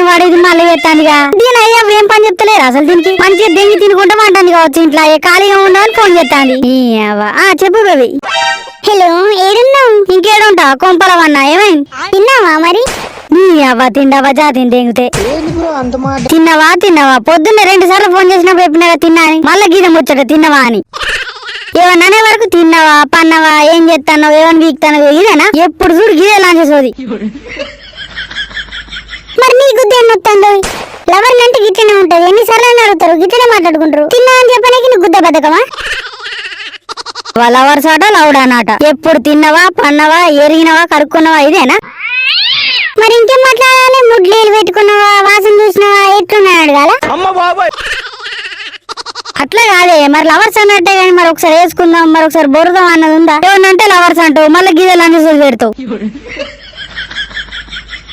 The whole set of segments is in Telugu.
వాడేది మళ్ళీ పెట్టానుగా దీని అయ్యా ఏం పని చెప్తలేరు అసలు దీనికి మంచిగా దెంగి తినుకుంటా అంటాను కావచ్చు ఇంట్లో ఖాళీగా ఉండవని ఫోన్ చేస్తాంది. చెప్పు బేబీ. హలో, ఏడున్నావు? ఇంకేడుంటా కొంపలవన్నా ఏమైంది? తిన్నావా మరి? నీ అవ్వ తిండావా జాతిని దెంగితే తిన్నావా పొద్దున్నే 2 సార్లు ఫోన్ చేసినప్పుడు చెప్పినా తిన్నా అని మళ్ళా గీతం వచ్చాడు తిన్నవా అని. ఏమన్నా వరకు తిన్నావా పన్నావా ఏం చేస్తానో ఏమని వీక్తానో ఇదేనా ఎప్పుడు చూడు గీదే లాంచేసోది. మరి నీ గుద్ద ఏమొస్తుందో? లవర్లు అంటే గిట్లనే ఉంటది. ఎన్నిసార్లు అని అడుగుతారు, గిట్లనే మాట్లాడుకుంటారు. తిన్నా అని చెప్పడానికి నీ గుద్ద బతకమా? లవర్స్ ఆట లౌడానాట. ఎప్పుడు తిన్నవా పన్నవా ఎరిగినవా కడుక్కున్నావా ఇదేనా? మరి ఇంకేం మాట్లాడాలి? ముడ్లీలు పెట్టుకున్నావా, వాసన చూసినావా, ఎట్లున్నాయి అడగాల? అట్లా కాదే మరి లవర్స్ అన్నట్టే కానీ మరి ఒకసారి వేసుకుందాం మరి ఒకసారి బొరుదాం అన్నది ఉందా? ఏమన్నంటే లవర్స్ అంటావు మళ్ళీ గీదలు అన్ని చూసి పెడతావు.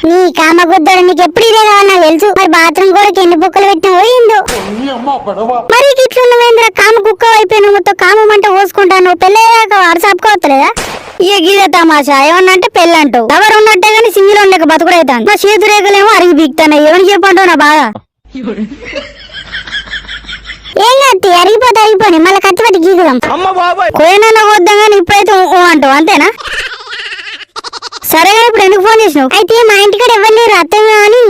నీ కామ గుద్దడు నీకు ఎప్పుడు ఇదే కావాలి నాకు తెలుసు. మరి బాత్రూమ్ కూడా ఎన్ని బుక్కలు పెట్టినా పోయిందో. మరి ఇట్లున్నవేంద్ర కామ కుక్క అయిపోయినా మొత్తం కామం అంటే పోసుకుంటాను. పెళ్ళయ్యాక అరసాపుకోవట్లేదా? ఇక గీదే తమాషా ఏమన్నంటే పెళ్ళి అంటావు. ఎవరు ఉన్నట్టే కానీ సింగిల్ ఉండక బతుకుడైతాను. మా చేతు రేఖలేమో అరిగి బీక్తాను. ఎవరికి చెప్పంటావు నా బాగా? ఏం కత్తి అరిగిపోతే అరిగిపోయి మళ్ళీ కత్తి పట్టి గీకుదాం. కోయనన్నా వద్దాం కానీ ఇప్పుడైతే అంటావు అంతేనా? సరేగా ఇప్పుడు ఎందుకు ఫోన్ చేసినావు? అయితే మా ఇంటికాడ ఎవరు లేరు అత్తయ్య అని.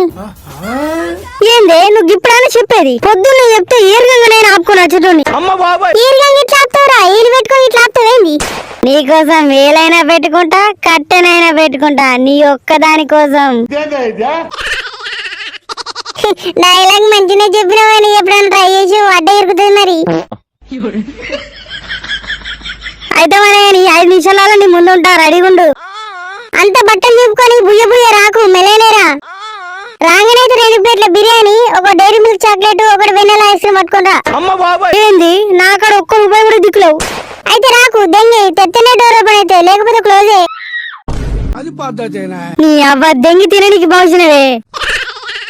ఏందే నువ్వు ఇప్పుడని చెప్పేది? పొద్దున్న చెప్తే ఈర్గంగా నేను ఆపుకున్నా చుట్టూని. ఈర్గంగా ఇట్లా ఆపుతావురా? ఈలు పెట్టుకొని ఇట్లా ఆపుతావేంది? నీకోసం వేలైనా పెట్టుకుంటా కట్టెనైనా పెట్టుకుంటా నీ ఒక్కదాని కోసం. డైలాగ్ మంచిగా చెప్పినావని ఎప్పుడైనా ట్రై చేసి అడ్డ ఇరుకుతుంది మరి. అయితే మరి 5 నిమిషాలలో నీ ముందు ఉంటా రెడీగుండు. అంత బట్టలు చెప్పుకొని బుయ్య రాకు మెల్లనేరా. రాగానైతే 2 ప్లేట్ల బిర్యానీ, ఒక డైరీ మిల్క్ చాక్లెట్, ఒకటి వెన్నెలా ఐస్ క్రీమ్ పట్టుకుంటా. ఏంది నాకాడ ఒక్క రూపాయి కూడా దిక్కులేవు. అయితే రాకు దెంగి తెత్తనే డోర్ ఓపెన్ అయితే, లేకపోతే క్లోజే. నీ అవ్వ దెంగి తినడానికి భవిష్యనవే.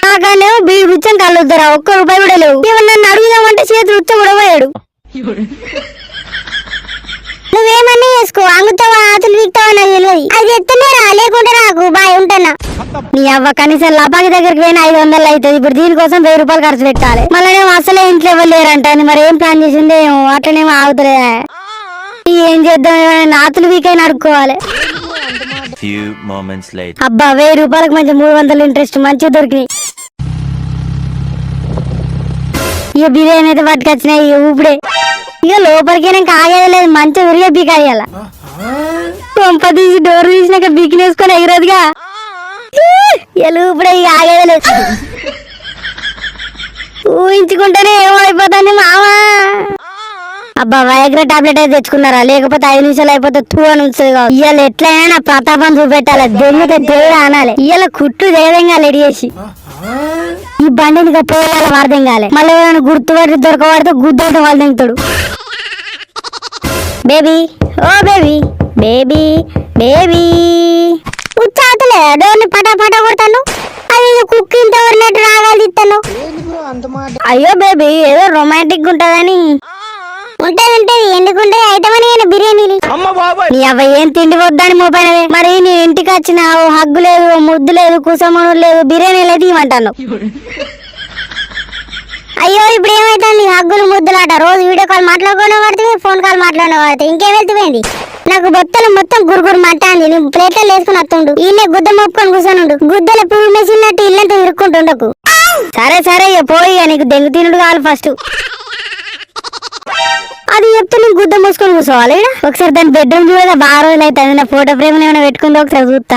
నాకాడేమో బీడు రుచ్చం కళ్ళొద్దురా ఒక్క రూపాయి కూడా లేవు. నన్ను అడుగుదామంటే చేతి రుచ్చ కూడా పోయాడు. నువ్వేమన్నా చేసుకో, అంగుతావా ఆతులు వీక్తావా నాకు తెలియదు. అది ఎత్తనే రా, లేకుంటే రాకు బాయ్ ఉంటున్నా. నీ అవ్వ కనీసం లపాకి దగ్గరికి పోయిన 500 అవుతుంది. ఇప్పుడు దీనికోసం 1000 రూపాయలు ఖర్చు పెట్టాలి. మళ్ళీ అసలే ఇంట్లో ఎవరు లేరంట. మరి ఏం ప్లాన్ చేసిందే ఏమో అట్లనేమో ఆగుతులే. ఏం చేద్దాం నాతులు వీకైనా అడుక్కోవాలి. అబ్బా 1000 రూపాయలకు మంచి 300 ఇంట్రెస్ట్ మంచిగా దొరికినాయి. ఇక బిర్యానీ అయితే పట్టుకొచ్చినాయి ఊపిడే. ఇక లోపలికి నాకు ఆగేది లేదు. మంచిగా విరిగే బీకాయాల. కొంప తీసి డోర్ తీసినాక బీకినేసుకొని ఎగిరదుగా ఊపిడే ఇక ఆగేది లేదు. ఊహించుకుంటేనే ఏమో అయిపోతుంది మావా. అబ్బా వైగ్రా టాబ్లెట్ అయితే తెచ్చుకున్నారా? లేకపోతే 5 నిమిషాలు అయిపోతే తూ అని ఉంచుతుంది. ఇవాళ ఎట్లయినా నా ప్రతాపం చూపెట్టాలి. దెంగితే దేవుడు అనాలి. ఇవాళ కుట్టు దేవంగా రెడీ చేసి ఈ బండిని పోయాలి వాడదేం కాలే. మళ్ళీ ఏమైనా గుర్తుపడి దొరకబడితే గుద్దు వాళ్ళు దింగుతాడు. బేబీ ఓ బేబీ బేబీ బేబీ ఉచ్చాతలే డోర్ని పటా కొడతాను. అది కుక్కి ఇంత వరినట్టు రాగాలి ఇస్తాను. అయ్యో బేబీ ఏదో రొమాంటిక్ ఉంటదని. ఉంటది ఎందుకుంటే ఐటమని బిర్యానీలు. నీ అవ్వ ఏం తిండి వద్దని మోపైనవే. మరి నీ ఇంటికి వచ్చిన హగ్గు లేదు, ముద్దు లేదు, కుసమను లేదు, బిర్యానీ లేదు ఇవ్వంటాను. అయ్యో ఇప్పుడు ఏమైతుంది? హగ్గులు ముద్దులాట. రోజు వీడియో కాల్ మాట్లాడుకునే వాడితే, ఫోన్ కాల్ మాట్లాడిన వాడితే ఇంకేం వెళ్తుపోయింది. నాకు బొత్తలు మొత్తం గురుగురు మట్టాంది. నువ్వు ప్లేట్లో వేసుకుని వస్తుండు. ఈయన గుద్ద మొప్పుకొని కూర్చొని గుద్దల పువ్వు మెసినట్టు ఇల్లంతా ఇరుక్కుంటుండకు. సరే పోయి నీకు దెంగు తినుడు కావాలి ఫస్ట్. అది చెప్తే నీకు గుద్ద మూసుకొని కూర్చోవాలి. ఒకసారి దాని బెడ్రూమ్ చూడదా బాగా రోజులు అవుతుంది. నా ఫోటో ఫ్రేమ్ ఏమైనా పెట్టుకుందో ఒకసారి చూస్తా.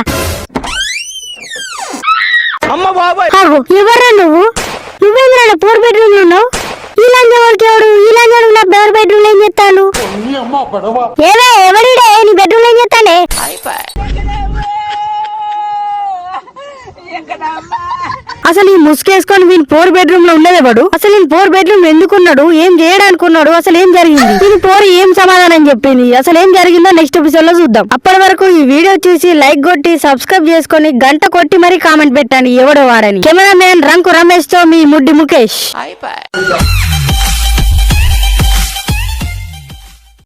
ఎవరా నువ్వేంద్రా 4 బెడ్రూమ్ లో ఉన్నావు? ఈ లంజవాడికి ఎవడు? ఈ లంజవాడు నా 4 బెడ్రూమ్ లో ఏం చేస్తాను? ఏవే ఎవడిడే నీ బెడ్రూమ్ లో ఏం చేస్తానే? అసలు ఈ ముసుకేసుకొని వీని 4 బెడ్రూమ్ లో ఉండేవాడు. అసలు నేను 4 బెడ్రూమ్ ఎందుకున్నాడు? ఏం చేయడానుకున్నాడు? అసలు ఏం జరిగింది? దీని 4 ఏం సమాధానం చెప్పింది? అసలు ఏం జరిగిందో నెక్స్ట్ ఎపిసోడ్ లో చూద్దాం. అప్పటి వరకు ఈ వీడియో చూసి లైక్ కొట్టి సబ్స్క్రైబ్ చేసుకొని గంట కొట్టి మరీ కామెంట్ పెట్టండి ఎవడో వాడని. కెమెరా మ్యాన్ రంకు రమేష్ తో మీ ముడ్డి ముఖేష్.